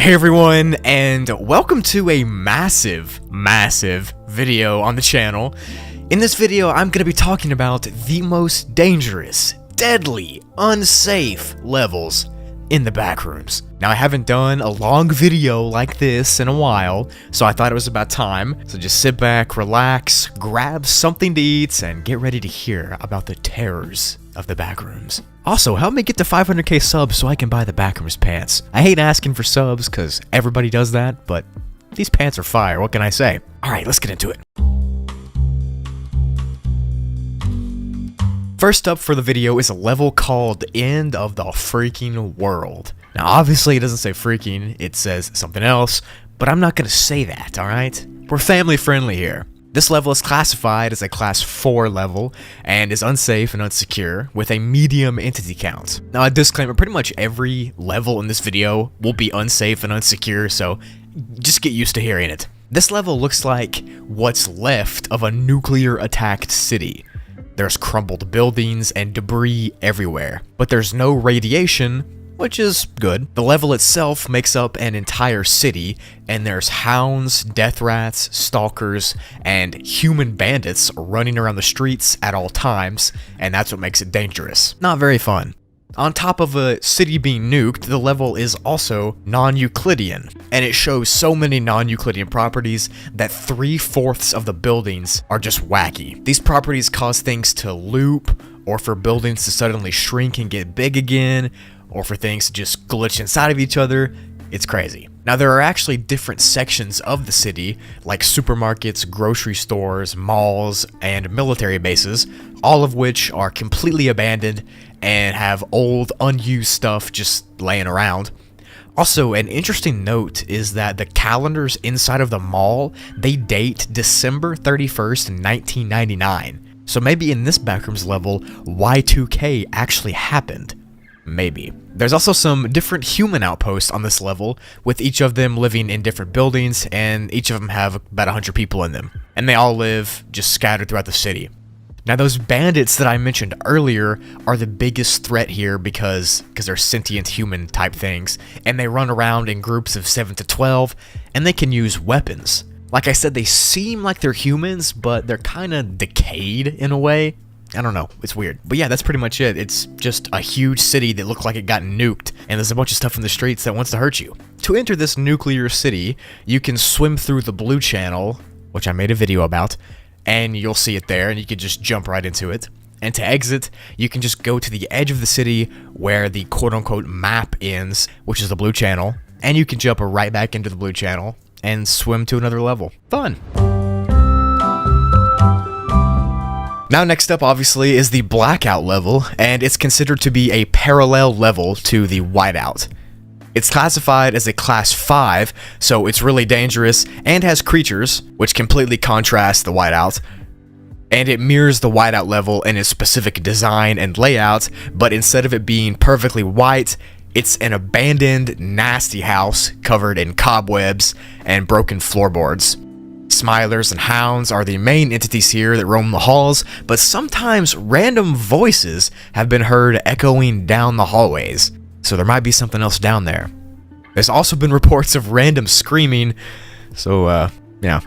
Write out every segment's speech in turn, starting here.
Hey everyone, and welcome to a massive video on the channel. In this video, I'm going to be talking about the most dangerous, deadly, unsafe levels in the Backrooms. Now, I haven't done a long video like this in a while, so I thought it was about time. So just sit back, relax, grab something to eat, and get ready to hear about the terrors of the Backrooms. Also, help me get to 500k subs so I can buy the Backrooms pants. I hate asking for subs because everybody does that, but these pants are fire, what can I say? Alright, let's get into it. First up for the video is a level called End of the Freaking World. Now obviously it doesn't say freaking, it says something else, but I'm not gonna say that, alright? We're family friendly here. This level is classified as a class 4 level and is unsafe and unsecure with a medium entity count. Now a disclaimer, pretty much every level in this video will be unsafe and unsecure, so just get used to hearing it. This level looks like what's left of a nuclear attacked city. There's crumbled buildings and debris everywhere, but there's no radiation, which is good. The level itself makes up an entire city, and there's hounds, death rats, stalkers, and human bandits running around the streets at all times, and that's what makes it dangerous. Not very fun. On top of a city being nuked, the level is also non-Euclidean, and it shows so many non-Euclidean properties that 3/4 of the buildings are just wacky. These properties cause things to loop, or for buildings to suddenly shrink and get big again, or for things to just glitch inside of each other. It's crazy. Now there are actually different sections of the city, like supermarkets, grocery stores, malls, and military bases, all of which are completely abandoned and have old, unused stuff just laying around. Also, an interesting note is that the calendars inside of the mall, they date December 31st, 1999. So maybe in this Backrooms level, Y2K actually happened. Maybe. There's also some different human outposts on this level, with each of them living in different buildings, and each of them have about 100 people in them. And they all live just scattered throughout the city. Now those bandits that I mentioned earlier are the biggest threat here because they're sentient human type things, and they run around in groups of 7 to 12, and they can use weapons. Like I said, they seem like they're humans, but they're kinda decayed in a way. I don't know, it's weird. But yeah, that's pretty much it. It's just a huge city that looked like it got nuked, and there's a bunch of stuff in the streets that wants to hurt you. To enter this nuclear city, you can swim through the blue channel, which I made a video about, and you'll see it there, and you can just jump right into it. And to exit, you can just go to the edge of the city where the quote-unquote map ends, which is the blue channel, and you can jump right back into the blue channel and swim to another level. Fun! Now next up obviously is the blackout level, and it's considered to be a parallel level to the whiteout. It's classified as a class 5, so it's really dangerous and has creatures, which completely contrast the whiteout. And it mirrors the whiteout level in its specific design and layout, but instead of it being perfectly white, it's an abandoned, nasty house covered in cobwebs and broken floorboards. Smilers and hounds are the main entities here that roam the halls, but sometimes random voices have been heard echoing down the hallways, so there might be something else down there. There's also been reports of random screaming, so yeah.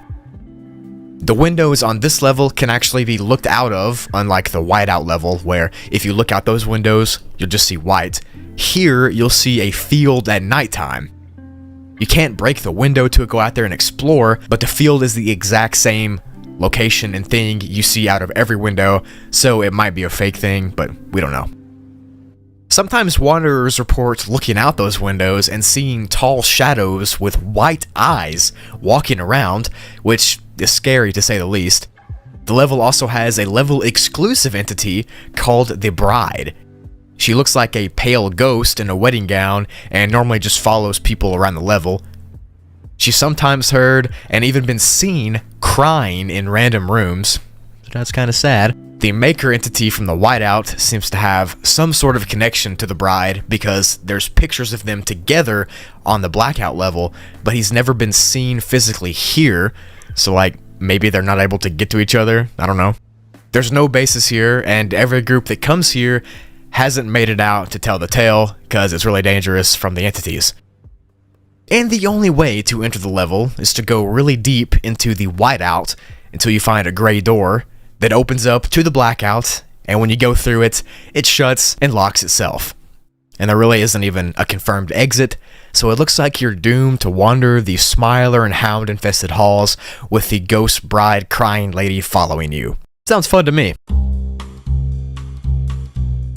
The windows on this level can actually be looked out of, unlike the whiteout level, where if you look out those windows, you'll just see white. Here, you'll see a field at nighttime. You can't break the window to go out there and explore, but the field is the exact same location and thing you see out of every window, so it might be a fake thing, but we don't know. Sometimes wanderers report looking out those windows and seeing tall shadows with white eyes walking around, which is scary to say the least. The level also has a level-exclusive entity called the Bride. She looks like a pale ghost in a wedding gown and normally just follows people around the level. She's sometimes heard and even been seen crying in random rooms. So that's kind of sad. The maker entity from the whiteout seems to have some sort of connection to the Bride because there's pictures of them together on the blackout level, but he's never been seen physically here, so like maybe they're not able to get to each other. I don't know. There's no bases here, and every group that comes here hasn't made it out to tell the tale because it's really dangerous from the entities. And the only way to enter the level is to go really deep into the whiteout until you find a gray door that opens up to the blackout, and when you go through it, it shuts and locks itself. And there really isn't even a confirmed exit, so it looks like you're doomed to wander the Smiler and Hound infested halls with the ghost bride crying lady following you. Sounds fun to me.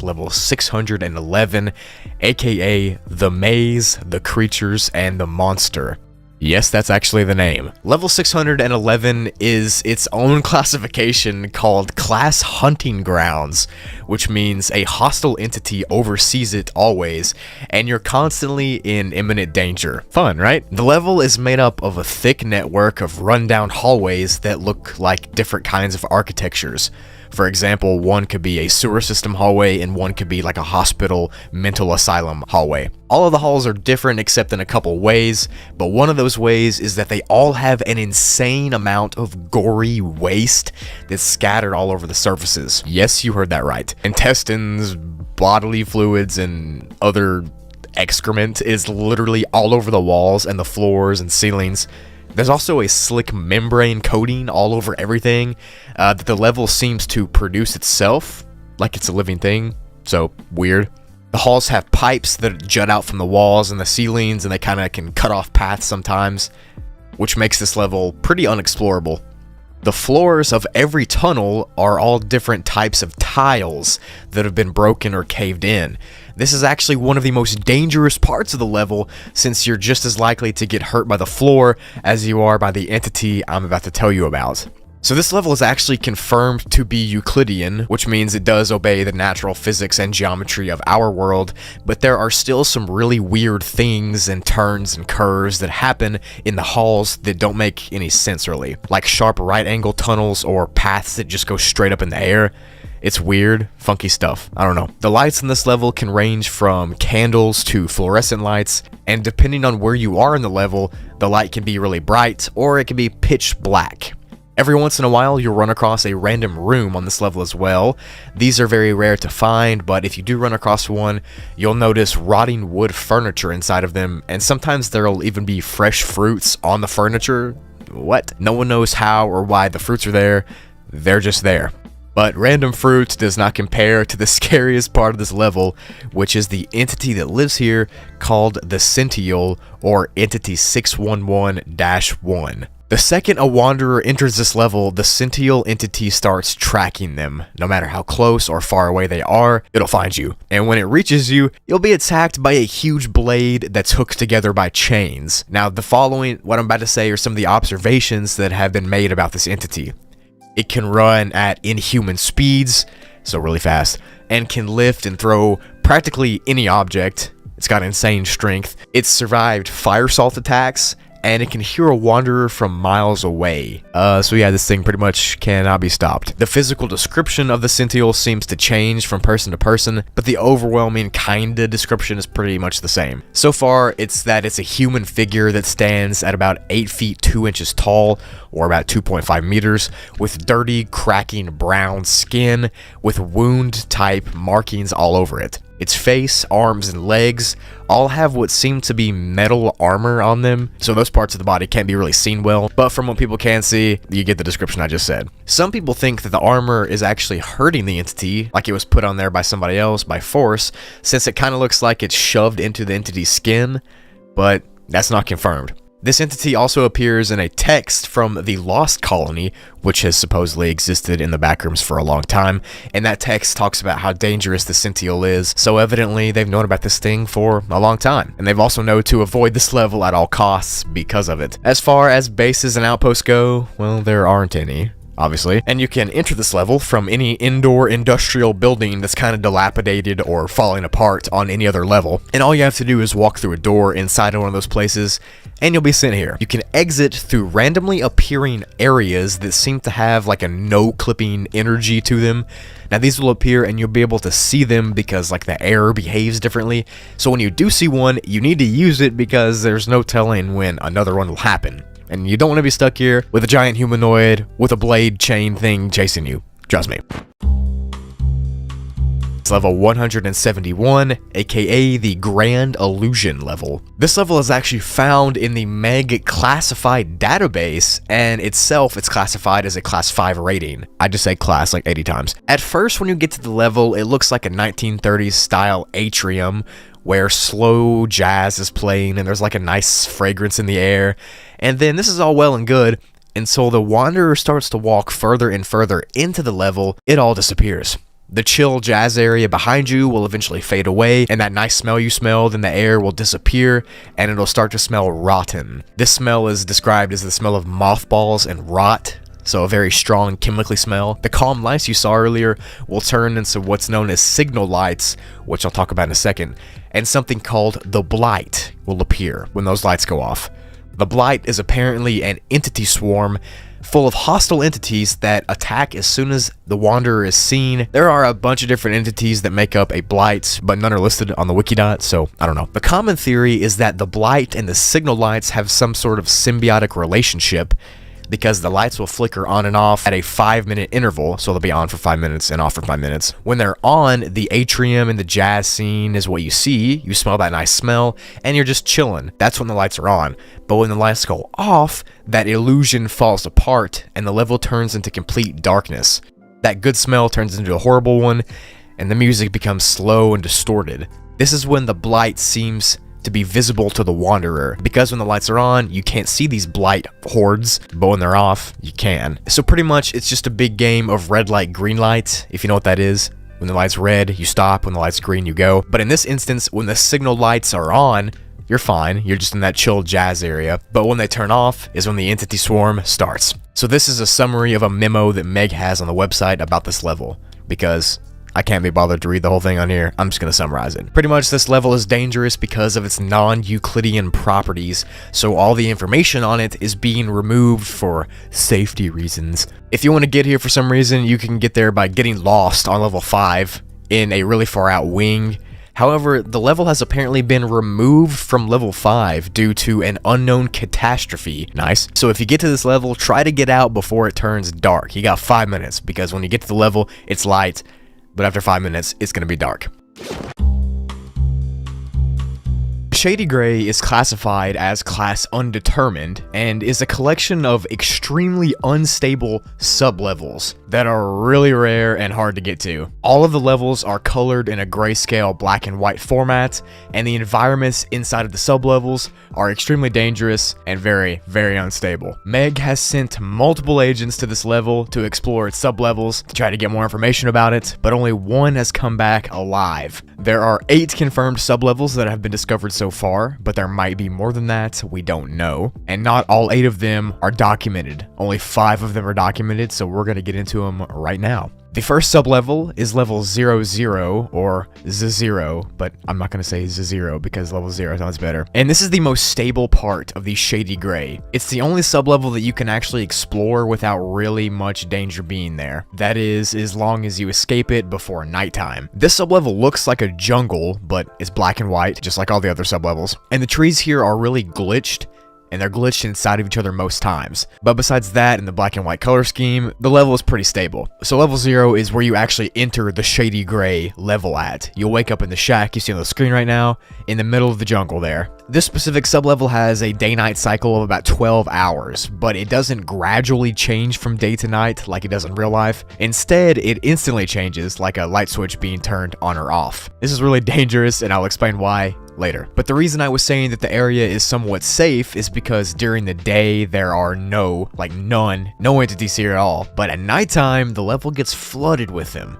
Level 611, aka The Maze, The Creatures, and The Monster. Yes, that's actually the name. Level 611 is its own classification called Class Hunting Grounds, which means a hostile entity oversees it always, and you're constantly in imminent danger. Fun, right? The level is made up of a thick network of rundown hallways that look like different kinds of architectures. For example, one could be a sewer system hallway and one could be like a hospital mental asylum hallway. All of the halls are different except in a couple ways, but one of those ways is that they all have an insane amount of gory waste that's scattered all over the surfaces. Yes, you heard that right. Intestines, bodily fluids, and other excrement is literally all over the walls and the floors and ceilings. There's also a slick membrane coating all over everything that the level seems to produce itself, like it's a living thing, so weird. The halls have pipes that jut out from the walls and the ceilings, and they kind of can cut off paths sometimes, which makes this level pretty unexplorable. The floors of every tunnel are all different types of tiles that have been broken or caved in. This is actually one of the most dangerous parts of the level, since you're just as likely to get hurt by the floor as you are by the entity I'm about to tell you about. So this level is actually confirmed to be Euclidean, which means it does obey the natural physics and geometry of our world, but there are still some really weird things and turns and curves that happen in the halls that don't make any sense really, like sharp right angle tunnels or paths that just go straight up in the air. It's weird, funky stuff. I don't know. The lights in this level can range from candles to fluorescent lights, and depending on where you are in the level, the light can be really bright or it can be pitch black. Every once in a while, you'll run across a random room on this level as well. These are very rare to find, but if you do run across one, you'll notice rotting wood furniture inside of them, and sometimes there'll even be fresh fruits on the furniture. What? No one knows how or why the fruits are there. They're just there. But random fruit does not compare to the scariest part of this level, which is the entity that lives here called the Sential, or Entity 611-1. The second a wanderer enters this level, the Sential entity starts tracking them. No matter how close or far away they are, it'll find you. And when it reaches you, you'll be attacked by a huge blade that's hooked together by chains. Now, the following, what I'm about to say, are some of the observations that have been made about this entity. It can run at inhuman speeds, so really fast, and can lift and throw practically any object. It's got insane strength. It's survived fire salt attacks, and it can hear a wanderer from miles away. So yeah, this thing pretty much cannot be stopped. The physical description of the Sential seems to change from person to person, but the overwhelming kinda description is pretty much the same. So far, it's that it's a human figure that stands at about 8 feet 2 inches tall, or about 2.5 meters, with dirty, cracking brown skin, with wound-type markings all over it. Its face, arms, and legs all have what seem to be metal armor on them, so those parts of the body can't be really seen well, but from what people can see, you get the description I just said. Some people think that the armor is actually hurting the entity, like it was put on there by somebody else by force, since it kind of looks like it's shoved into the entity's skin, but that's not confirmed. This entity also appears in a text from the Lost Colony, which has supposedly existed in the Backrooms for a long time, and that text talks about how dangerous the Sential is, so evidently they've known about this thing for a long time, and they've also known to avoid this level at all costs because of it. As far as bases and outposts go, well, there aren't any, obviously, and you can enter this level from any indoor industrial building that's kind of dilapidated or falling apart on any other level, and all you have to do is walk through a door inside of one of those places, and you'll be sent here. You can exit through randomly appearing areas that seem to have like a no-clipping energy to them. Now these will appear and you'll be able to see them because like the air behaves differently, so when you do see one, you need to use it because there's no telling when another one will happen. And you don't want to be stuck here with a giant humanoid with a blade chain thing chasing you. Trust me. It's level 171, aka the Grand Illusion level. This level is actually found in the Meg classified database, and itself it's classified as a class 5 rating. I just say class like 80 times. At first, when you get to the level, it looks like a 1930s style atrium where slow jazz is playing and there's like a nice fragrance in the air. And then this is all well and good until the wanderer starts to walk further and further into the level. It all disappears. The chill jazz area behind you will eventually fade away, and that nice smell you smelled in the air will disappear, and it'll start to smell rotten. This smell is described as the smell of mothballs and rot, so a very strong chemically smell. The calm lights you saw earlier will turn into what's known as signal lights, which I'll talk about in a second, and something called the blight will appear when those lights go off. The blight is apparently an entity swarm full of hostile entities that attack as soon as the wanderer is seen. There are a bunch of different entities that make up a blight, but none are listed on the Wikidot, so I don't know. The common theory is that the blight and the signal lights have some sort of symbiotic relationship, because the lights will flicker on and off at a 5-minute interval, so they'll be on for 5 minutes and off for 5 minutes. When they're on, the atrium and the jazz scene is what you see. You smell that nice smell, and you're just chilling. That's when the lights are on. But when the lights go off, that illusion falls apart, and the level turns into complete darkness. That good smell turns into a horrible one, and the music becomes slow and distorted. This is when the blight seems to be visible to the wanderer, because when the lights are on, you can't see these blight hordes, but when they're off, you can. So pretty much, it's just a big game of red light, green light, if you know what that is. When the light's red, you stop. When the light's green, you go. But in this instance, when the signal lights are on, you're fine. You're just in that chill jazz area. But when they turn off is when the entity swarm starts. So this is a summary of a memo that Meg has on the website about this level, because I can't be bothered to read the whole thing on here. I'm just going to summarize it. Pretty much, this level is dangerous because of its non-Euclidean properties, so all the information on it is being removed for safety reasons. If you want to get here for some reason, you can get there by getting lost on level 5 in a really far out wing. However, the level has apparently been removed from level 5 due to an unknown catastrophe. Nice. So if you get to this level, try to get out before it turns dark. You got 5 minutes, because when you get to the level, it's light, but after 5 minutes, it's going to be dark. Shady Gray is classified as class undetermined and is a collection of extremely unstable sublevels that are really rare and hard to get to. All of the levels are colored in a grayscale black and white format, and the environments inside of the sublevels are extremely dangerous and very, very unstable. Meg has sent multiple agents to this level to explore its sublevels to try to get more information about it, but only one has come back alive. There are 8 confirmed sublevels that have been discovered so far, but there might be more than that, we don't know. And not all 8 of them are documented. Only 5 of them are documented, so we're going to get into them right now. The first sublevel is level 00, or Z0, but I'm not going to say Z0 because level 0 sounds better. And this is the most stable part of the Shady Gray. It's the only sublevel that you can actually explore without really much danger being there. That is, as long as you escape it before nighttime. This sublevel looks like a jungle, but it's black and white, just like all the other sublevels. And the trees here are really glitched, and they're glitched inside of each other most times. But besides that, in the black and white color scheme, the level is pretty stable. So level 0 is where you actually enter the Shady Gray level at. You'll wake up in the shack you see on the screen right now, in the middle of the jungle there. This specific sublevel has a day-night cycle of about 12 hours, but it doesn't gradually change from day to night like it does in real life. Instead, it instantly changes, like a light switch being turned on or off. This is really dangerous, and I'll explain why later. But the reason I was saying that the area is somewhat safe is because during the day there are no entities here at all. But at nighttime, the level gets flooded with them.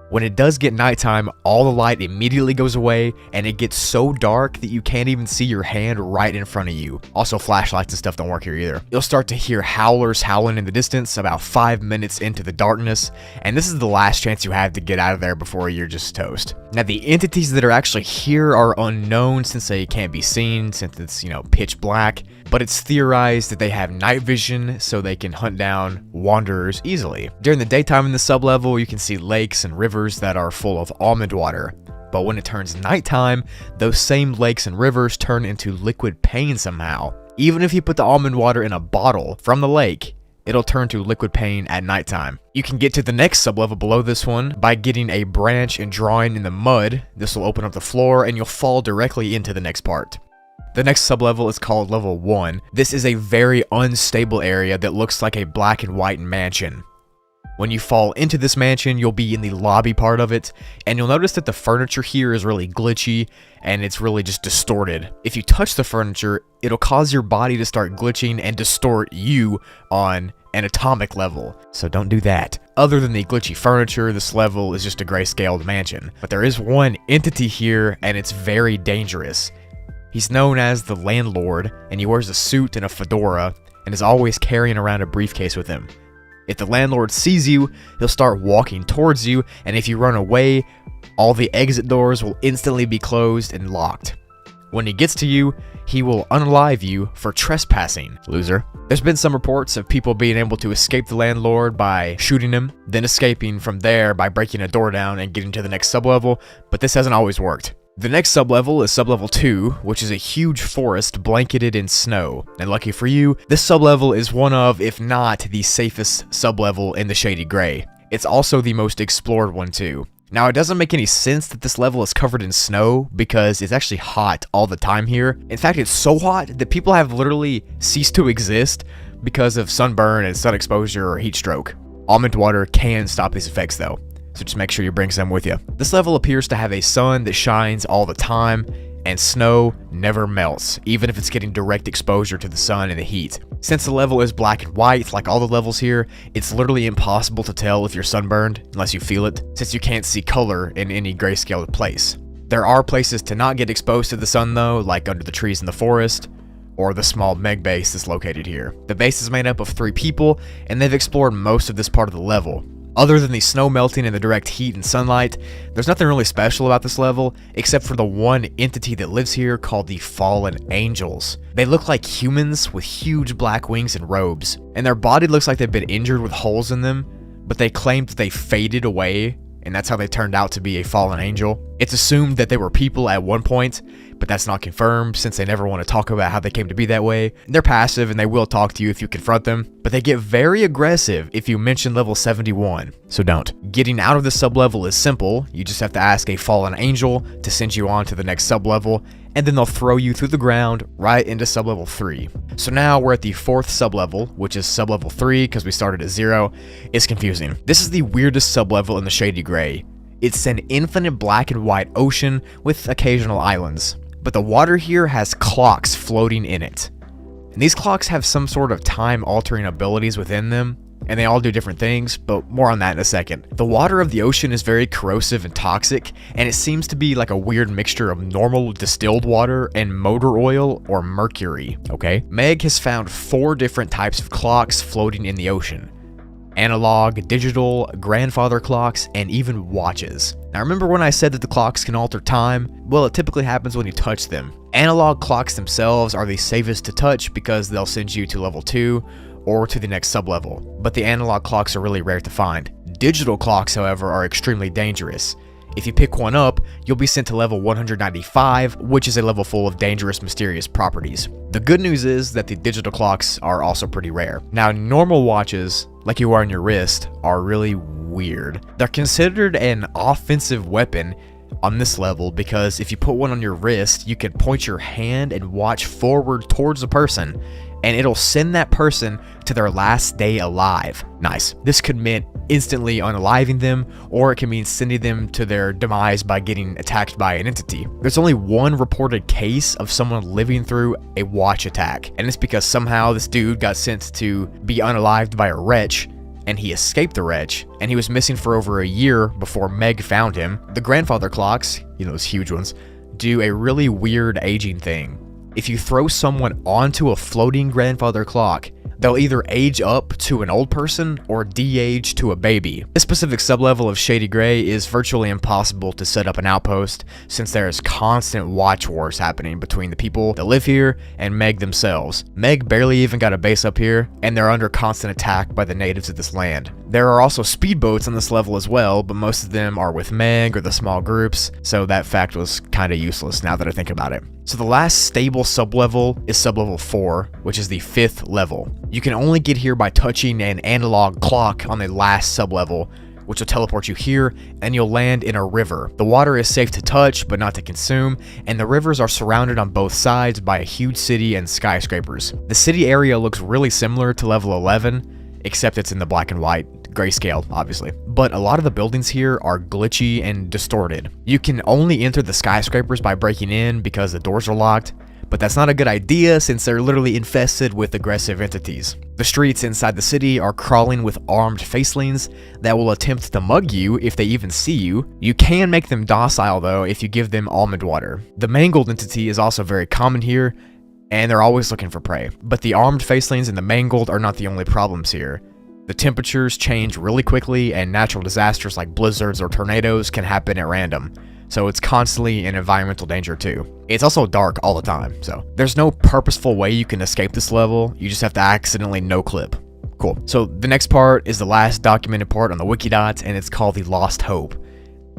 When it does get nighttime, all the light immediately goes away, and it gets so dark that you can't even see your hand right in front of you. Also, flashlights and stuff don't work here either. You'll start to hear howlers howling in the distance about 5 minutes into the darkness, and this is the last chance you have to get out of there before you're just toast. Now, the entities that are actually here are unknown since they can't be seen, since it's, pitch black, but it's theorized that they have night vision so they can hunt down wanderers easily. During the daytime in the sublevel, you can see lakes and rivers that are full of almond water, but when it turns nighttime, those same lakes and rivers turn into liquid pain somehow. Even if you put the almond water in a bottle from the lake, it'll turn to liquid pain at nighttime. You can get to the next sublevel below this one by getting a branch and drawing in the mud. This will open up the floor and you'll fall directly into the next part. The next sublevel is called level 1. This is a very unstable area that looks like a black and white mansion. When you fall into this mansion, you'll be in the lobby part of it, and you'll notice that the furniture here is really glitchy, and it's really just distorted. If you touch the furniture, it'll cause your body to start glitching and distort you on an atomic level, so don't do that. Other than the glitchy furniture, this level is just a grayscaled mansion. But there is one entity here, and it's very dangerous. He's known as the Landlord, and he wears a suit and a fedora, and is always carrying around a briefcase with him. If the Landlord sees you, he'll start walking towards you, and if you run away, all the exit doors will instantly be closed and locked. When he gets to you, he will unalive you for trespassing, loser. There's been some reports of people being able to escape the Landlord by shooting him, then escaping from there by breaking a door down and getting to the next sublevel, but this hasn't always worked. The next sublevel is sublevel 2, which is a huge forest blanketed in snow. And lucky for you, this sublevel is one of, if not the safest sublevel in the Shady Gray. It's also the most explored one too. Now, it doesn't make any sense that this level is covered in snow because it's actually hot all the time here. In fact, it's so hot that people have literally ceased to exist because of sunburn and sun exposure or heat stroke. Almond water can stop these effects though, so just make sure you bring some with you. This level appears to have a sun that shines all the time, and snow never melts, even if it's getting direct exposure to the sun and the heat. Since the level is black and white, like all the levels here, it's literally impossible to tell if you're sunburned unless you feel it, since you can't see color in any grayscaled place. There are places to not get exposed to the sun though, like under the trees in the forest, or the small Meg base that's located here. The base is made up of 3 people, and they've explored most of this part of the level. Other than the snow melting and the direct heat and sunlight, there's nothing really special about this level, except for the one entity that lives here called the Fallen Angels. They look like humans with huge black wings and robes, and their body looks like they've been injured with holes in them, but they claim that they faded away, and that's how they turned out to be a fallen angel. It's assumed that they were people at one point, but that's not confirmed since they never want to talk about how they came to be that way. They're passive and they will talk to you if you confront them, but they get very aggressive if you mention level 71, so don't. Getting out of the sublevel is simple. You just have to ask a fallen angel to send you on to the next sublevel, and then they'll throw you through the ground right into sublevel 3. So now we're at the 4th sublevel, which is sublevel 3 because we started at 0. It's confusing. This is the weirdest sublevel in the Shady Gray. It's an infinite black and white ocean with occasional islands, but the water here has clocks floating in it. And these clocks have some sort of time-altering abilities within them, and they all do different things, but more on that in a second. The water of the ocean is very corrosive and toxic, and it seems to be like a weird mixture of normal distilled water and motor oil or mercury, okay? Meg has found 4 different types of clocks floating in the ocean. Analog, digital, grandfather clocks, and even watches. Now remember when I said that the clocks can alter time? Well, it typically happens when you touch them. Analog clocks themselves are the safest to touch because they'll send you to level 2 or to the next sublevel, but the analog clocks are really rare to find. Digital clocks, however, are extremely dangerous. If you pick one up, you'll be sent to level 195, which is a level full of dangerous, mysterious properties. The good news is that the digital clocks are also pretty rare. Now, normal watches, like you wear on your wrist, are really weird. They're considered an offensive weapon on this level because if you put one on your wrist, you can point your hand and watch forward towards a person, and it'll send that person to their last day alive. Nice. This could mean instantly unaliving them, or it can mean sending them to their demise by getting attacked by an entity. There's only one reported case of someone living through a watch attack, and it's because somehow this dude got sent to be unalived by a wretch, and he escaped the wretch, and he was missing for over a year before Meg found him. The grandfather clocks, you know, those huge ones, do a really weird aging thing. If you throw someone onto a floating grandfather clock, they'll either age up to an old person or de-age to a baby. This specific sublevel of Shady Gray is virtually impossible to set up an outpost since there is constant watch wars happening between the people that live here and Meg themselves. Meg barely even got a base up here, and they're under constant attack by the natives of this land. There are also speedboats on this level as well, but most of them are with Meg or the small groups, so that fact was kinda useless now that I think about it. So the last stable sublevel is sublevel 4, which is the 5th level. You can only get here by touching an analog clock on the last sublevel, which will teleport you here, and you'll land in a river. The water is safe to touch, but not to consume, and the rivers are surrounded on both sides by a huge city and skyscrapers. The city area looks really similar to level 11, except it's in the black and white grayscale, obviously. But a lot of the buildings here are glitchy and distorted. You can only enter the skyscrapers by breaking in because the doors are locked, but that's not a good idea since they're literally infested with aggressive entities. The streets inside the city are crawling with armed facelings that will attempt to mug you if they even see you. You can make them docile though if you give them almond water. The mangled entity is also very common here, and they're always looking for prey. But the armed facelings and the mangled are not the only problems here. The temperatures change really quickly, and natural disasters like blizzards or tornadoes can happen at random, so it's constantly in environmental danger too. It's also dark all the time, so there's no purposeful way you can escape this level, you just have to accidentally no-clip. Cool. So the next part is the last documented part on the Wikidot, and it's called the Lost Hope.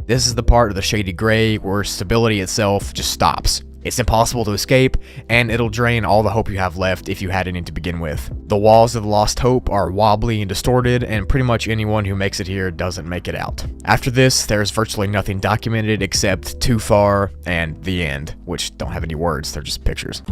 This is the part of the shady gray where stability itself just stops. It's impossible to escape, and it'll drain all the hope you have left if you had any to begin with. The walls of the Lost Hope are wobbly and distorted, and pretty much anyone who makes it here doesn't make it out. After this, there's virtually nothing documented except Too Far and The End, which don't have any words, they're just pictures.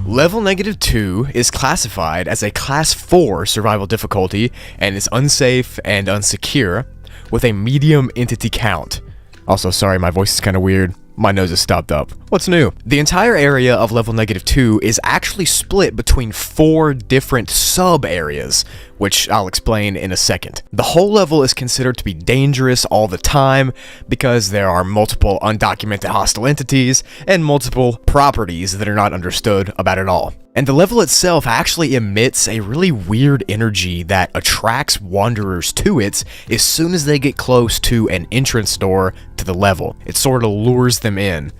Level -2 is classified as a Class 4 survival difficulty and is unsafe and unsecure, with a medium entity count. Also, sorry, my voice is kind of weird. My nose is stopped up. What's new? The entire area of level -2 is actually split between 4 different sub-areas, which I'll explain in a second. The whole level is considered to be dangerous all the time because there are multiple undocumented hostile entities and multiple properties that are not understood about at all. And the level itself actually emits a really weird energy that attracts wanderers to it as soon as they get close to an entrance door to the level. It sort of lures them in.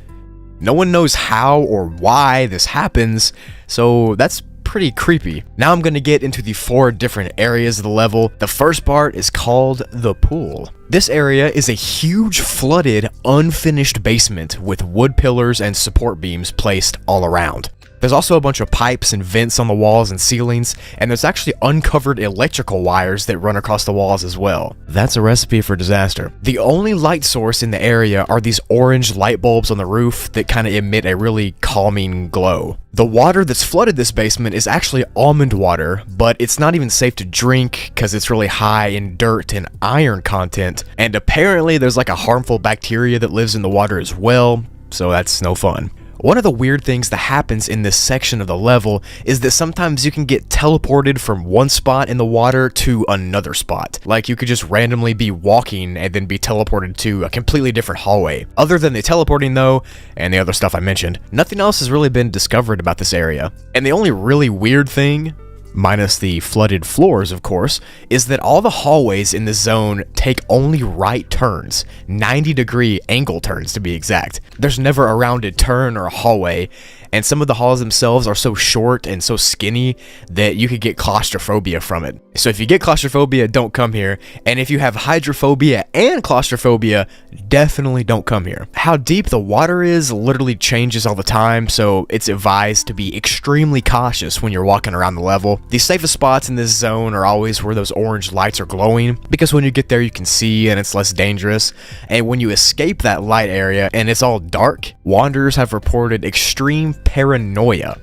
No one knows how or why this happens, so that's pretty creepy. Now I'm going to get into the 4 different areas of the level. The first part is called the pool. This area is a huge flooded, unfinished basement with wood pillars and support beams placed all around. There's also a bunch of pipes and vents on the walls and ceilings, and there's actually uncovered electrical wires that run across the walls as well. That's a recipe for disaster. The only light source in the area are these orange light bulbs on the roof that kind of emit a really calming glow. The water that's flooded this basement is actually almond water, but it's not even safe to drink because it's really high in dirt and iron content, and apparently there's like a harmful bacteria that lives in the water as well, so that's no fun. One of the weird things that happens in this section of the level is that sometimes you can get teleported from one spot in the water to another spot. Like you could just randomly be walking and then be teleported to a completely different hallway. Other than the teleporting though, and the other stuff I mentioned, nothing else has really been discovered about this area. And the only really weird thing, minus the flooded floors of course, is that all the hallways in this zone take only right turns, 90-degree angle turns to be exact. There's never a rounded turn or a hallway, and some of the halls themselves are so short and so skinny that you could get claustrophobia from it. So if you get claustrophobia, don't come here, and if you have hydrophobia and claustrophobia, definitely don't come here. How deep the water is literally changes all the time, so it's advised to be extremely cautious when you're walking around the level. The safest spots in this zone are always where those orange lights are glowing, because when you get there you can see and it's less dangerous, and when you escape that light area and it's all dark, wanderers have reported extreme paranoia.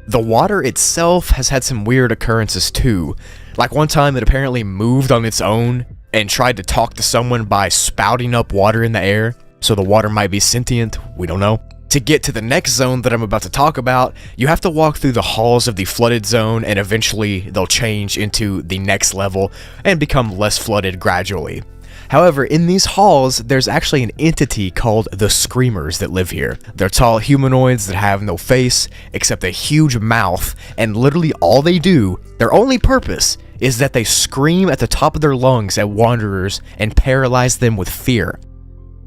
The water itself has had some weird occurrences too, like one time it apparently moved on its own and tried to talk to someone by spouting up water in the air, so the water might be sentient, we don't know. To get to the next zone that I'm about to talk about, you have to walk through the halls of the flooded zone, and eventually they'll change into the next level and become less flooded gradually. However, in these halls, there's actually an entity called the Screamers that live here. They're tall humanoids that have no face, except a huge mouth, and literally all they do, their only purpose, is that they scream at the top of their lungs at wanderers and paralyze them with fear.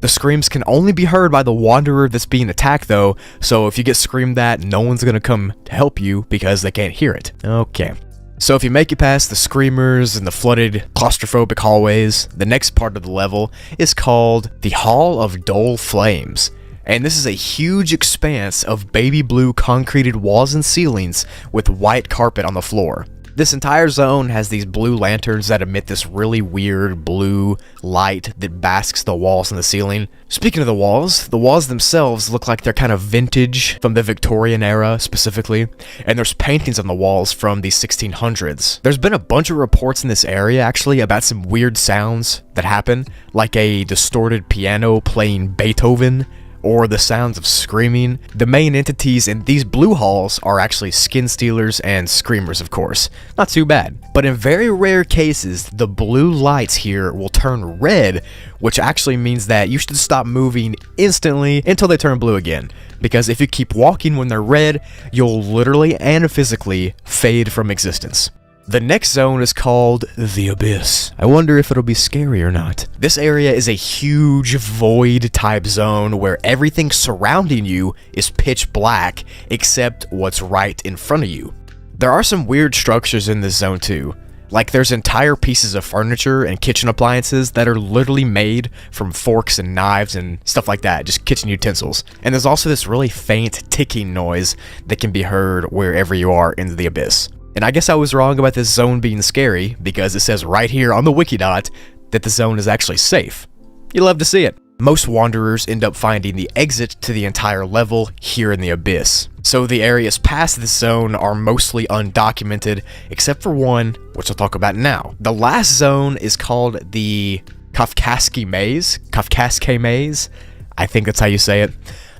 The screams can only be heard by the wanderer that's being attacked though, so if you get screamed at, no one's gonna come to help you because they can't hear it. Okay. So if you make it past the screamers and the flooded claustrophobic hallways, the next part of the level is called the Hall of Dull Flames. And this is a huge expanse of baby blue concreted walls and ceilings with white carpet on the floor. This entire zone has these blue lanterns that emit this really weird blue light that basks the walls and the ceiling. Speaking of the walls themselves look like they're kind of vintage from the Victorian era specifically, and there's paintings on the walls from the 1600s. There's been a bunch of reports in this area actually about some weird sounds that happen, like a distorted piano playing Beethoven, or the sounds of screaming. The main entities in these blue halls are actually skin stealers and screamers, of course. Not too bad. But in very rare cases, the blue lights here will turn red, which actually means that you should stop moving instantly until they turn blue again. Because if you keep walking when they're red, you'll literally and physically fade from existence. The next zone is called the Abyss. I wonder if it'll be scary or not. This area is a huge void type zone where everything surrounding you is pitch black except what's right in front of you. There are some weird structures in this zone too. Like there's entire pieces of furniture and kitchen appliances that are literally made from forks and knives and stuff like that, just kitchen utensils. And there's also this really faint ticking noise that can be heard wherever you are in the Abyss. And I guess I was wrong about this zone being scary, because it says right here on the Wikidot that the zone is actually safe. You love to see it. Most wanderers end up finding the exit to the entire level here in the Abyss. So the areas past this zone are mostly undocumented, except for one, which I'll talk about now. The last zone is called the Kafkaski Maze. Kafkaski Maze? I think that's how you say it.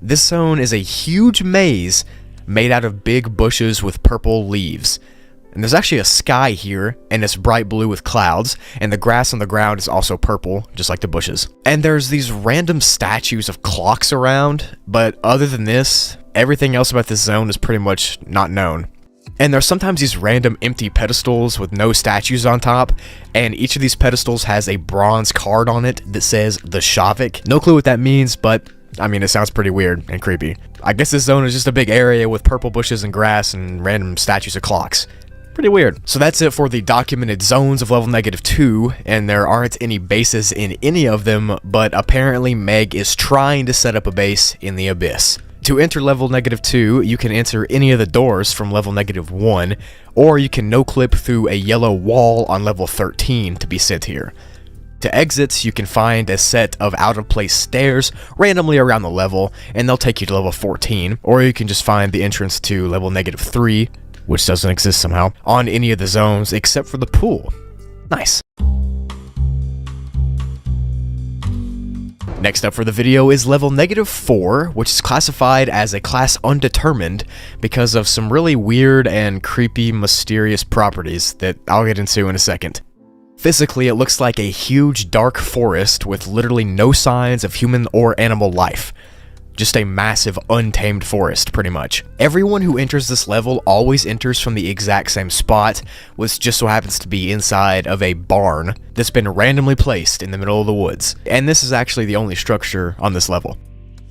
This zone is a huge maze made out of big bushes with purple leaves. And there's actually a sky here, and it's bright blue with clouds, and the grass on the ground is also purple, just like the bushes. And there's these random statues of clocks around, but other than this, everything else about this zone is pretty much not known. And there's sometimes these random empty pedestals with no statues on top, and each of these pedestals has a bronze card on it that says the Shavik. No clue what that means, but I mean, it sounds pretty weird and creepy. I guess this zone is just a big area with purple bushes and grass and random statues of clocks. Pretty weird. So that's it for the documented zones of level -2, and there aren't any bases in any of them, but apparently Meg is trying to set up a base in the Abyss. To enter level -2, you can enter any of the doors from level -1, or you can no-clip through a yellow wall on level 13 to be sent here. To exit, you can find a set of out-of-place stairs randomly around the level, and they'll take you to level 14, or you can just find the entrance to level -3, which doesn't exist somehow, on any of the zones except for the pool. Nice. Next up for the video is level -4, which is classified as a class undetermined because of some really weird and creepy, mysterious properties that I'll get into in a second. Physically, it looks like a huge dark forest with literally no signs of human or animal life. Just a massive untamed forest, pretty much. Everyone who enters this level always enters from the exact same spot, which just so happens to be inside of a barn that's been randomly placed in the middle of the woods. And this is actually the only structure on this level.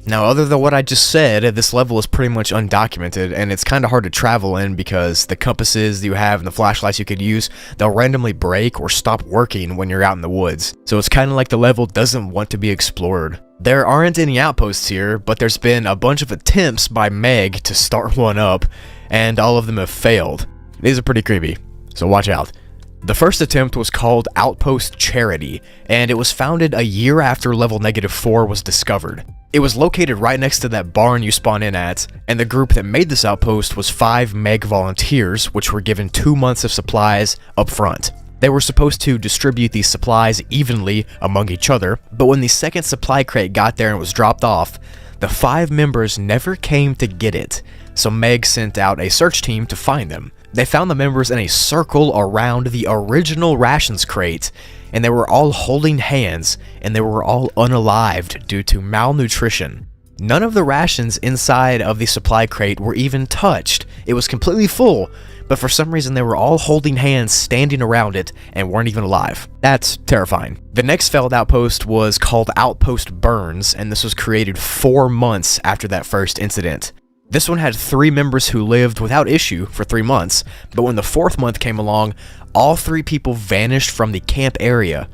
Now, other than what I just said, this level is pretty much undocumented, and it's kind of hard to travel in because the compasses that you have and the flashlights you could use, they'll randomly break or stop working when you're out in the woods. So it's kind of like the level doesn't want to be explored. There aren't any outposts here, but there's been a bunch of attempts by Meg to start one up, and all of them have failed. These are pretty creepy, so watch out. The first attempt was called Outpost Charity, and it was founded a year after level -4 was discovered. It was located right next to that barn you spawn in at, and the group that made this outpost was 5 Meg volunteers, which were given 2 months of supplies up front. They were supposed to distribute these supplies evenly among each other, but when the second supply crate got there and was dropped off, the 5 members never came to get it, so Meg sent out a search team to find them. They found the members in a circle around the original rations crate, and they were all holding hands, and they were all unalived due to malnutrition. None of the rations inside of the supply crate were even touched. It was completely full, but for some reason they were all holding hands standing around it and weren't even alive. That's terrifying. The next failed outpost was called Outpost Burns, and this was created 4 months after that first incident. This one had 3 members who lived without issue for 3 months, but when the 4th month came along, all 3 people vanished from the camp area.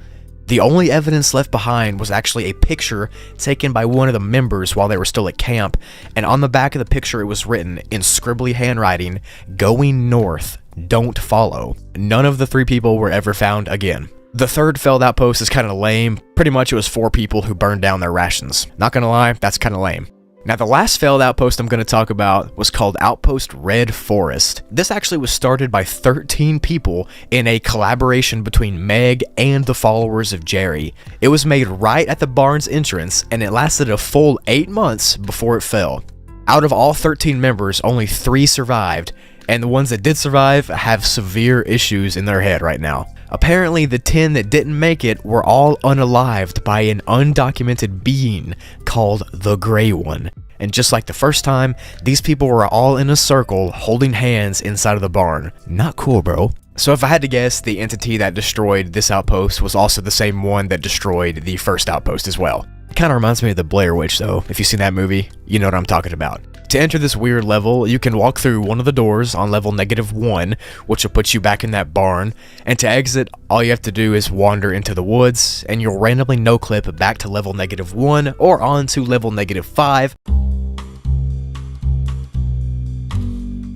The only evidence left behind was actually a picture taken by one of the members while they were still at camp, and on the back of the picture it was written in scribbly handwriting, "Going north, don't follow." None of the 3 people were ever found again. The 3rd failed outpost is kind of lame. Pretty much it was 4 people who burned down their rations. Not gonna lie, that's kind of lame. Now the last failed outpost I'm going to talk about was called Outpost Red Forest. This actually was started by 13 people in a collaboration between Meg and the followers of Jerry. It was made right at the barn's entrance and it lasted a full 8 months before it fell. Out of all 13 members, only 3 survived, and the ones that did survive have severe issues in their head right now. Apparently, the 10 that didn't make it were all unalived by an undocumented being called the Grey One. And just like the first time, these people were all in a circle holding hands inside of the barn. Not cool, bro. So if I had to guess, the entity that destroyed this outpost was also the same one that destroyed the first outpost as well. It kind of reminds me of the Blair Witch though. If you've seen that movie, you know what I'm talking about. To enter this weird level, you can walk through one of the doors on level -1, which will put you back in that barn, and to exit, all you have to do is wander into the woods, and you'll randomly no-clip back to level -1 or on to level -5.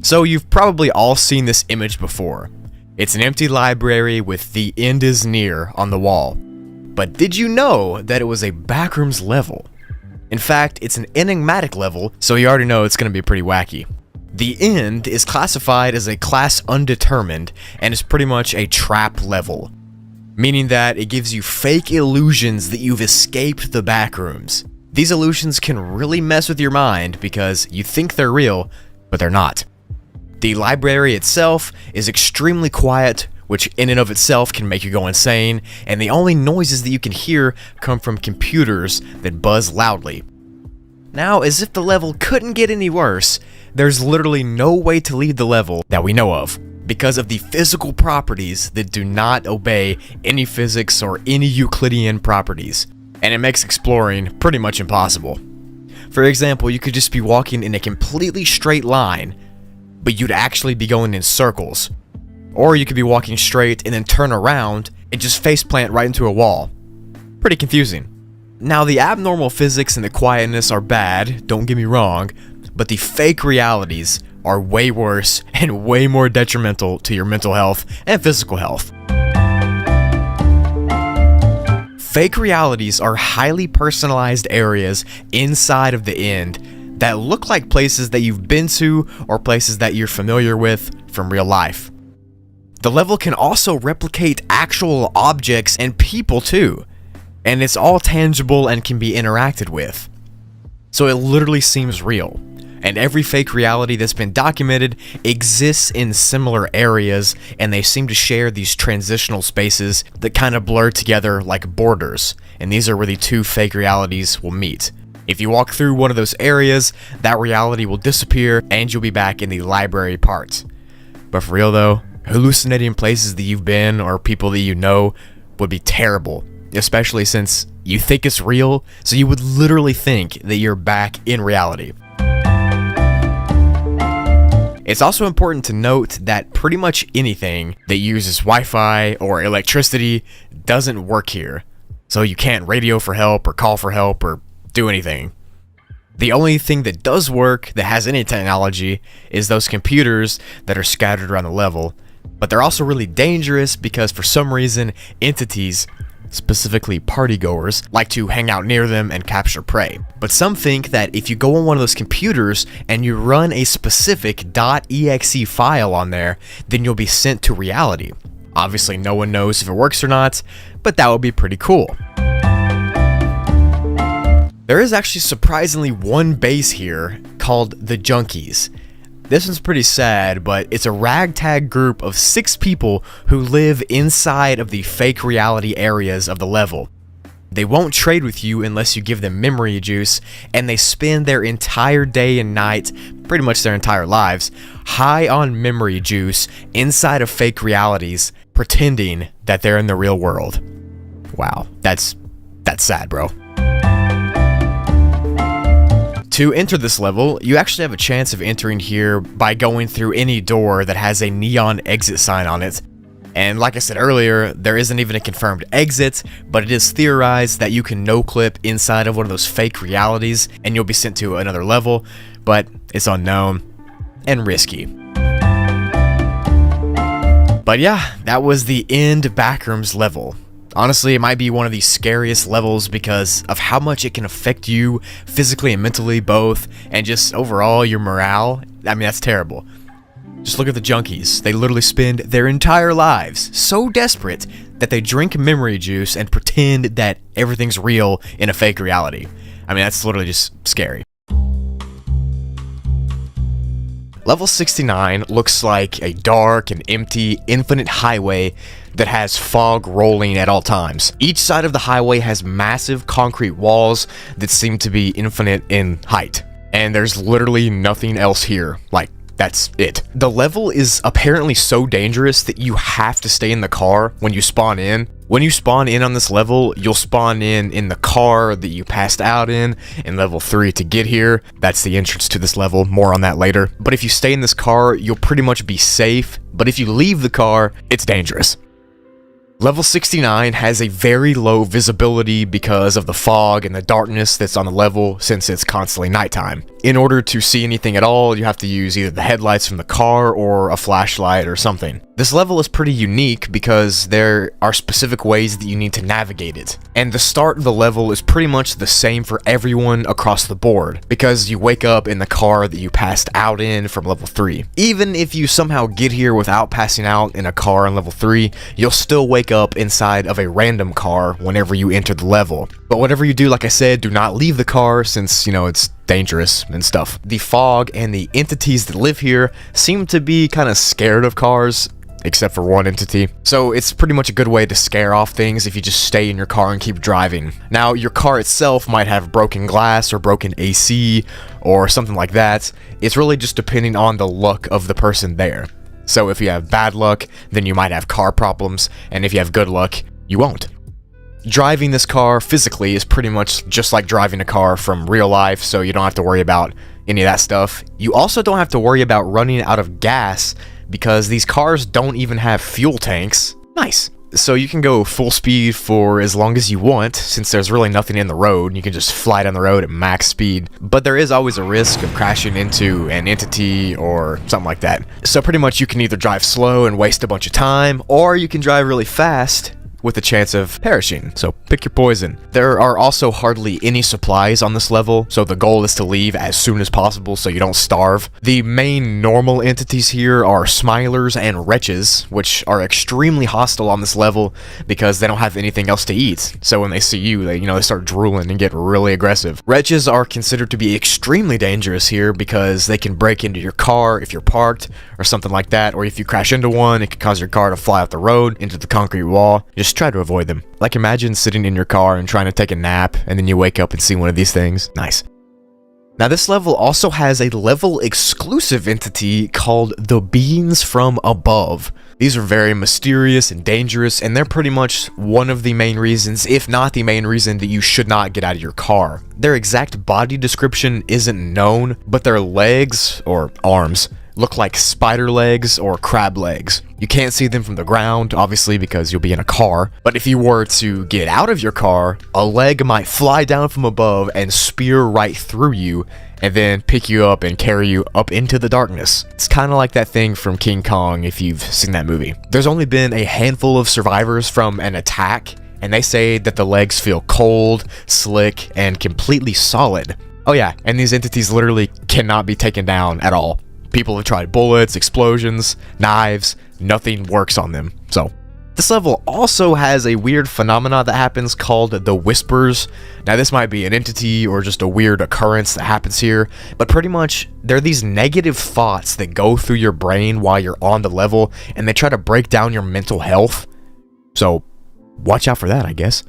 So you've probably all seen this image before. It's an empty library with "The End is Near" on the wall. But did you know that it was a Backrooms level? In fact, it's an enigmatic level, so you already know it's going to be pretty wacky. The End is classified as a class undetermined, and is pretty much a trap level, meaning that it gives you fake illusions that you've escaped the Backrooms. These illusions can really mess with your mind because you think they're real, but they're not. The library itself is extremely quiet, which in and of itself can make you go insane, and the only noises that you can hear come from computers that buzz loudly. Now, as if the level couldn't get any worse, there's literally no way to leave the level that we know of, because of the physical properties that do not obey any physics or any Euclidean properties, and it makes exploring pretty much impossible. For example, you could just be walking in a completely straight line, but you'd actually be going in circles. Or you could be walking straight and then turn around and just faceplant right into a wall. Pretty confusing. Now, the abnormal physics and the quietness are bad, don't get me wrong, but the fake realities are way worse and way more detrimental to your mental health and physical health. Fake realities are highly personalized areas inside of the End that look like places that you've been to or places that you're familiar with from real life. The level can also replicate actual objects and people too, and it's all tangible and can be interacted with. So it literally seems real, and every fake reality that's been documented exists in similar areas, and they seem to share these transitional spaces that kind of blur together like borders, and these are where the 2 fake realities will meet. If you walk through one of those areas, that reality will disappear and you'll be back in the library part. But for real though, hallucinating places that you've been or people that you know would be terrible, especially since you think it's real, so you would literally think that you're back in reality. It's also important to note that pretty much anything that uses Wi-Fi or electricity doesn't work here, so you can't radio for help or call for help or do anything. The only thing that does work that has any technology is those computers that are scattered around the level, but they're also really dangerous because for some reason entities, specifically partygoers, like to hang out near them and capture prey. But some think that if you go on one of those computers and you run a specific .exe file on there, then you'll be sent to reality. Obviously no one knows if it works or not, but that would be pretty cool. There is actually surprisingly one base here called the Junkies. This one's pretty sad, but it's a ragtag group of 6 people who live inside of the fake reality areas of the level. They won't trade with you unless you give them memory juice, and they spend their entire day and night, pretty much their entire lives, high on memory juice inside of fake realities, pretending that they're in the real world. Wow, that's sad, bro. To enter this level, you actually have a chance of entering here by going through any door that has a neon exit sign on it. And like I said earlier, there isn't even a confirmed exit, but it is theorized that you can no-clip inside of one of those fake realities and you'll be sent to another level, but it's unknown and risky. But yeah, that was the End Backrooms level. Honestly, it might be one of the scariest levels because of how much it can affect you physically and mentally both, and just overall your morale. I mean, that's terrible. Just look at the junkies. They literally spend their entire lives so desperate that they drink memory juice and pretend that everything's real in a fake reality. I mean, that's literally just scary. Level 69 looks like a dark and empty infinite highway that has fog rolling at all times. Each side of the highway has massive concrete walls that seem to be infinite in height. And there's literally nothing else here. Like, that's it. The level is apparently so dangerous that you have to stay in the car when you spawn in. When you spawn in on this level, you'll spawn in the car that you passed out in level 3 to get here. That's the entrance to this level, more on that later. But if you stay in this car, you'll pretty much be safe. But if you leave the car, it's dangerous. Level 69 has a very low visibility because of the fog and the darkness that's on the level since it's constantly nighttime. In order to see anything at all, you have to use either the headlights from the car or a flashlight or something. This level is pretty unique because there are specific ways that you need to navigate it. And the start of the level is pretty much the same for everyone across the board because you wake up in the car that you passed out in from level 3. Even if you somehow get here without passing out in a car in level 3, you'll still wake up inside of a random car whenever you enter the level. But whatever you do, like I said, do not leave the car since, you know, it's dangerous and stuff. The fog and the entities that live here seem to be kind of scared of cars, except for one entity. So it's pretty much a good way to scare off things if you just stay in your car and keep driving. Now, your car itself might have broken glass or broken AC or something like that. It's really just depending on the luck of the person there. So if you have bad luck, then you might have car problems, and if you have good luck, you won't. Driving this car physically is pretty much just like driving a car from real life, so you don't have to worry about any of that stuff. You also don't have to worry about running out of gas because these cars don't even have fuel tanks. Nice. So you can go full speed for as long as you want since there's really nothing in the road. You can just fly down the road at max speed. But there is always a risk of crashing into an entity or something like that. So pretty much you can either drive slow and waste a bunch of time, or you can drive really fast with a chance of perishing, so pick your poison. There are also hardly any supplies on this level, so the goal is to leave as soon as possible so you don't starve. The main normal entities here are Smilers and Wretches, which are extremely hostile on this level because they don't have anything else to eat. So when they see you, they start drooling and get really aggressive. Wretches are considered to be extremely dangerous here because they can break into your car if you're parked or something like that, or if you crash into one, it could cause your car to fly off the road into the concrete wall. Just try to avoid them. Like, imagine sitting in your car and trying to take a nap and then you wake up and see one of these things. Nice. Now this level also has a level exclusive entity called the Beings from Above. These are very mysterious and dangerous, and they're pretty much one of the main reasons, if not the main reason, that you should not get out of your car. Their exact body description isn't known, but their legs, or arms, look like spider legs or crab legs. You can't see them from the ground, obviously, because you'll be in a car. But if you were to get out of your car, a leg might fly down from above and spear right through you, and then pick you up and carry you up into the darkness. It's kind of like that thing from King Kong, if you've seen that movie. There's only been a handful of survivors from an attack, and they say that the legs feel cold, slick, and completely solid. Oh yeah, and these entities literally cannot be taken down at all. People have tried bullets, explosions, knives, nothing works on them. So, this level also has a weird phenomena that happens called the Whispers. Now this might be an entity or just a weird occurrence that happens here, but pretty much they're these negative thoughts that go through your brain while you're on the level, and they try to break down your mental health. So, watch out for that, I guess.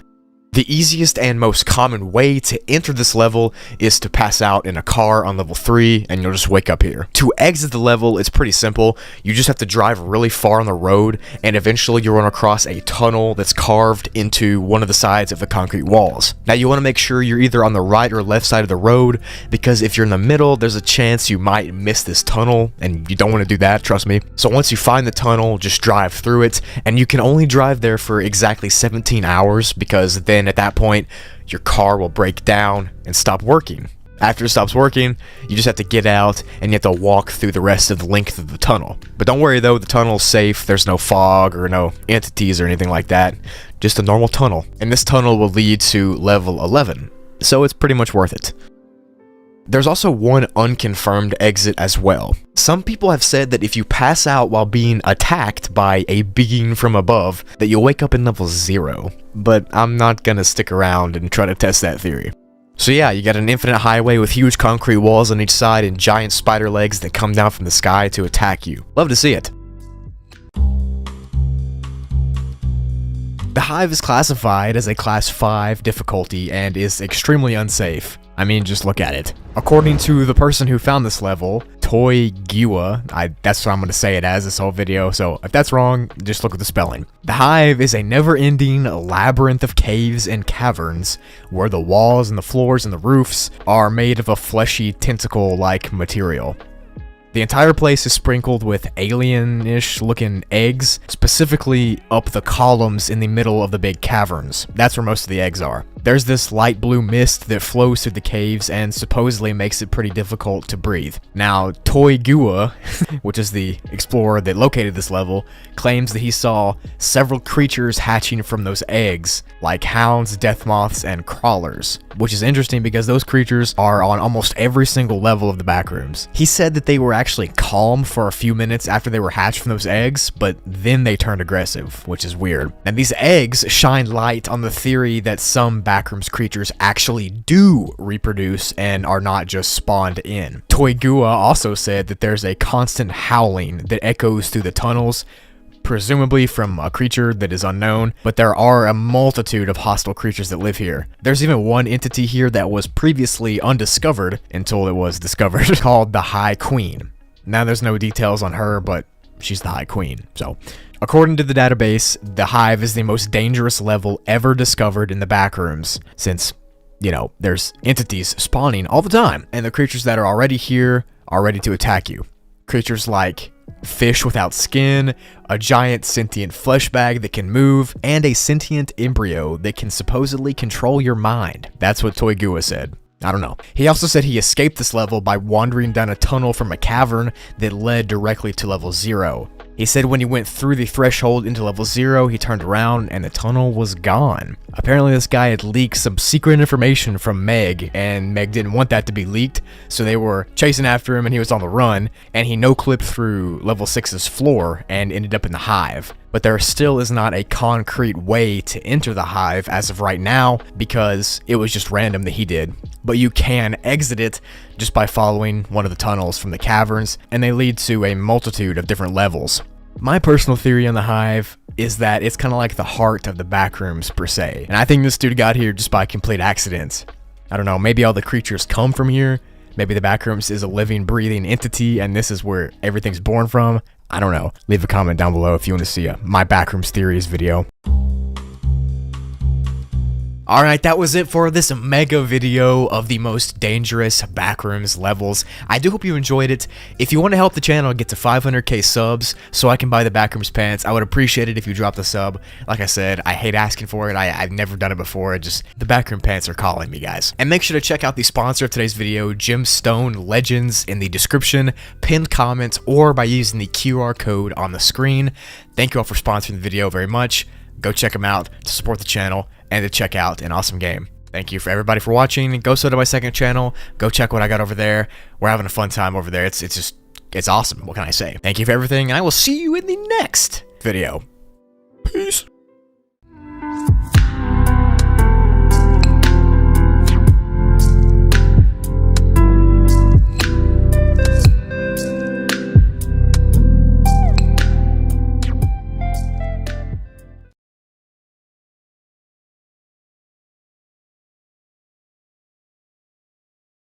The easiest and most common way to enter this level is to pass out in a car on level 3 and you'll just wake up here. To exit the level, it's pretty simple. You just have to drive really far on the road and eventually you'll run across a tunnel that's carved into one of the sides of the concrete walls. Now you want to make sure you're either on the right or left side of the road because if you're in the middle, there's a chance you might miss this tunnel and you don't want to do that, trust me. So once you find the tunnel, just drive through it and you can only drive there for exactly 17 hours because then at that point, your car will break down and stop working. After it stops working, you just have to get out and you have to walk through the rest of the length of the tunnel. But don't worry though, the tunnel's safe. There's no fog or no entities or anything like that. Just a normal tunnel. And this tunnel will lead to level 11. So it's pretty much worth it. There's also one unconfirmed exit as well. Some people have said that if you pass out while being attacked by a being from above, that you'll wake up in level 0. But I'm not gonna stick around and try to test that theory. So yeah, you got an infinite highway with huge concrete walls on each side and giant spider legs that come down from the sky to attack you. Love to see it. The Hive is classified as a class 5 difficulty and is extremely unsafe. I mean, just look at it. According to the person who found this level, Toy Giwa, that's what I'm going to say it as this whole video, so if that's wrong, just look at the spelling. The Hive is a never-ending labyrinth of caves and caverns where the walls and the floors and the roofs are made of a fleshy tentacle-like material. The entire place is sprinkled with alien-ish looking eggs, specifically up the columns in the middle of the big caverns. That's where most of the eggs are. There's this light blue mist that flows through the caves and supposedly makes it pretty difficult to breathe. Now, Toy Gua, which is the explorer that located this level, claims that he saw several creatures hatching from those eggs, like hounds, death moths, and crawlers, which is interesting because those creatures are on almost every single level of the Backrooms. He said that they were actually calm for a few minutes after they were hatched from those eggs, but then they turned aggressive, which is weird. And these eggs shine light on the theory that some Backrooms creatures actually do reproduce and are not just spawned in. Toy Gua also said that there's a constant howling that echoes through the tunnels, presumably from a creature that is unknown, but there are a multitude of hostile creatures that live here. There's even one entity here that was previously undiscovered until it was discovered, called the High Queen. Now there's no details on her, but she's the High Queen, so... According to the database, the Hive is the most dangerous level ever discovered in the Backrooms, since, you know, there's entities spawning all the time, and the creatures that are already here are ready to attack you. Creatures like fish without skin, a giant sentient flesh bag that can move, and a sentient embryo that can supposedly control your mind. That's what Toy Gua said. I don't know. He also said he escaped this level by wandering down a tunnel from a cavern that led directly to level 0. He said when he went through the threshold into level 0, he turned around and the tunnel was gone. Apparently this guy had leaked some secret information from Meg, and Meg didn't want that to be leaked, so they were chasing after him and he was on the run, and he no-clipped through level 6's floor and ended up in the Hive. But there still is not a concrete way to enter the Hive as of right now, because it was just random that he did. But you can exit it just by following one of the tunnels from the caverns, and they lead to a multitude of different levels. My personal theory on the Hive is that it's kind of like the heart of the Backrooms per se, and I think this dude got here just by complete accident. I don't know, maybe all the creatures come from here, maybe the Backrooms is a living, breathing entity, and this is where everything's born from. I don't know. Leave a comment down below if you want to see my Backrooms theories video. Alright, that was it for this mega video of the most dangerous Backrooms levels. I do hope you enjoyed it. If you want to help the channel get to 500k subs so I can buy the Backrooms pants, I would appreciate it if you dropped a sub. Like I said, I hate asking for it. I've never done it before. The Backroom pants are calling me, guys. And make sure to check out the sponsor of today's video, Gemstone Legends, in the description, pinned comment, or by using the QR code on the screen. Thank you all for sponsoring the video very much. Go check them out to support the channel and to check out an awesome game. Thank you for everybody for watching. Go sub to my second channel. Go check what I got over there. We're having a fun time over there. It's awesome. What can I say? Thank you for everything, and I will see you in the next video.